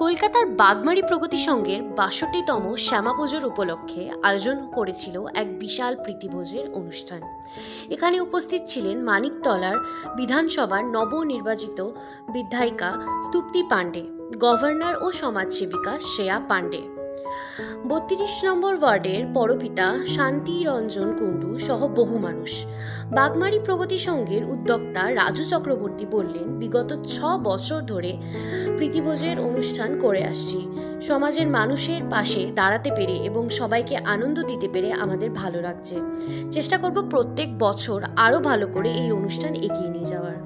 কলকাতার বাগমারি প্রগতি সংঘের ৬২তম শ্যামা পুজোর উপলক্ষে আয়োজন করেছিল এক বিশাল প্রীতিভোজের অনুষ্ঠান। এখানে উপস্থিত ছিলেন মানিকতলার বিধানসভার নবনির্বাচিত বিধায়িকা স্তুতি পাণ্ডে, গভর্নর ও সমাজসেবিকা শ্রেয়া পাণ্ডে, ৩২ নম্বর ওয়ার্ডের পরপিতা শান্তি রঞ্জন কুণ্ডু সহ বহু মানুষ। বাগমারি প্রগতি সংঘের উদ্যোক্তা রাজু চক্রবর্তী বললেন, বিগত ৬ বছর ধরে প্রীতিভোজের অনুষ্ঠান করে আসছি। সমাজের মানুষের পাশে দাঁড়াতে পেরে এবং সবাইকে আনন্দ দিতে পেরে আমাদের ভালো লাগছে। চেষ্টা করব প্রত্যেক বছর আরও ভালো করে এই অনুষ্ঠান এগিয়ে নিয়ে যাওয়ার।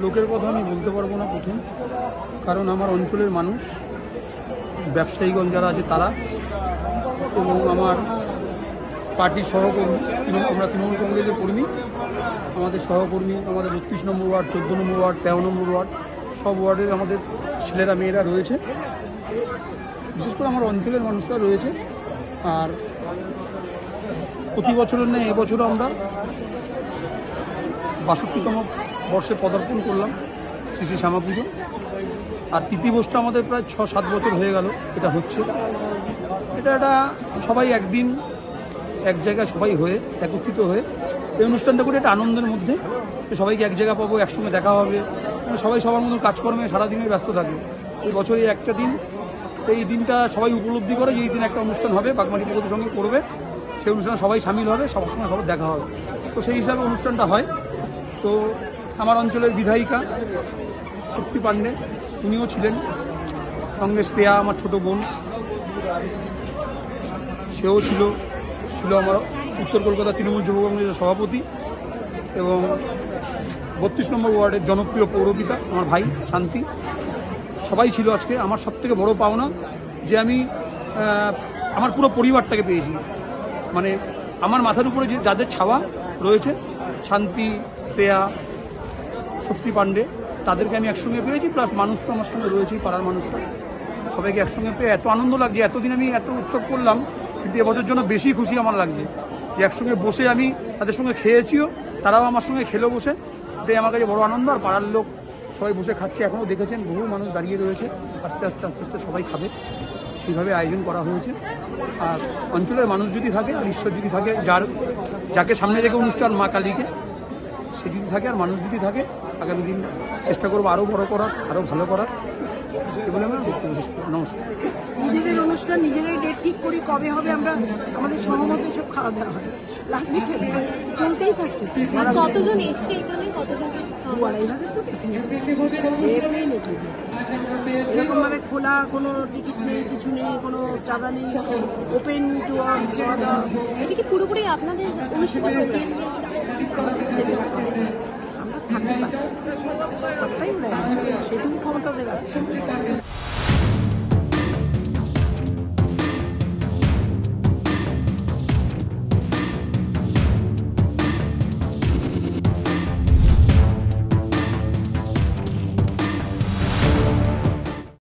লোকের কথা আমি বলতে পারবো না প্রথম, কারণ আমার অঞ্চলের মানুষ, ব্যবসায়ীগণ যারা আছে তারা, এবং আমার পার্টির সহকর্মী, আমরা তৃণমূল কংগ্রেসের কর্মী, আমাদের সহকর্মী, আমাদের ৩২ নম্বর ওয়ার্ড, ১৪ নম্বর ওয়ার্ড, ১৩ নম্বর ওয়ার্ড, সব ওয়ার্ডের আমাদের ছেলেরা মেয়েরা রয়েছে। বিশেষ করে আমার অঞ্চলের মানুষরা রয়েছে। আর প্রতি বছরের নেই এবছরও আমরা ৬২তম বর্ষে পদার্পণ করলাম শ্রী শ্রী শ্যামা পুজো। আর প্রীতিভোজটা আমাদের প্রায় ৬-৭ বছর হয়ে গেল এটা হচ্ছে। এটা সবাই একদিন এক জায়গায় সবাই হয়ে একত্রিত হয়ে এই অনুষ্ঠানটা করে একটা আনন্দের মধ্যে সবাইকে এক জায়গা পাবো, একসঙ্গে দেখা হবে। সবাই সবার মতো কাজকর্মে সারাদিনে ব্যস্ত থাকে। এই বছরে একটা দিন, এই দিনটা সবাই উপলব্ধি করে যে এই দিন একটা অনুষ্ঠান হবে, বাগমারি প্রগতির সঙ্গে করবে, সেই অনুষ্ঠানে সবাই সামিল হবে, সবার সঙ্গে সবার দেখা হবে। তো সেই হিসাবে অনুষ্ঠানটা হয়। তো আমার অঞ্চলের বিধায়িকা স্তুতি পাণ্ডে উনিও ছিলেন, সঙ্গে শ্রেয়া আমার ছোট বোন, সেও ছিল আমার উত্তর কলকাতা তৃণমূল যুব কংগ্রেসের সভাপতি, এবং ৩২ নম্বর ওয়ার্ডের জনপ্রিয় পৌরপিতা আমার ভাই শান্তি, সবাই ছিল আজকে। আমার সবথেকে বড় পাওনা যে আমি আমার পুরো পরিবারটাকে পেয়েছি। মানে আমার মাথার উপরে যে যাদের ছাওয়া রয়েছে, শান্তি, শ্রেয়া, স্তুতি পাণ্ডে, তাদেরকে আমি একসঙ্গে পেয়েছি। প্লাস মানুষ তো আমার সঙ্গে রয়েছেই, পাড়ার মানুষরা, সবাইকে একসঙ্গে পেয়ে এত আনন্দ লাগছে। এতদিন আমি এত উৎসব করলাম, কিন্তু এবছর জন্য বেশি খুশি আমার লাগছে যে একসঙ্গে বসে আমি তাদের সঙ্গে খেয়েছিও, তারাও আমার সঙ্গে খেলো বসে। এটাই আমার কাছে বড় আনন্দ। আর পাড়ার লোক সবাই বসে খাচ্ছে, এখনও দেখেছেন বহু মানুষ দাঁড়িয়ে রয়েছে। আস্তে আস্তে আস্তে আস্তে সবাই খাবে, সেইভাবে আয়োজন করা হয়েছে। আর অঞ্চলের মানুষ যদি থাকে আর ঈশ্বর যদি থাকে, যাকে সামনে রেখে অনুষ্ঠান, মা কালীকে, সে যদি থাকে আর মানুষ যদি থাকে, আগামী দিন চেষ্টা করবো আরও বড় করার, আরও ভালো করার। এগুলো আমরা বক্তব্য শেষ করি। নমস্কার। নিজেদের অনুষ্ঠান নিজেরাই ডেট ঠিক করি কবে হবে, আমরা আমাদের সহমতে সব খাওয়া দাওয়া হয়, লাস্ট উইকে চলতেই থাকছে। কতজন এসছে এখানে? কতজন? ২-২৫০০ তো এরকম ভাবে খোলা, কোনো টিকিট নেই, কিছু নেই, কোনো চাঁদা নেই, ওপেন টু অল খাওয়া দাওয়া। এটা কি পুরোপুরি আপনাদের অনুষ্ঠান? ছেলেরা করে, আমরা থাকি পাশে, সবটাই সেটুকু ক্ষমতা ওদের আছে।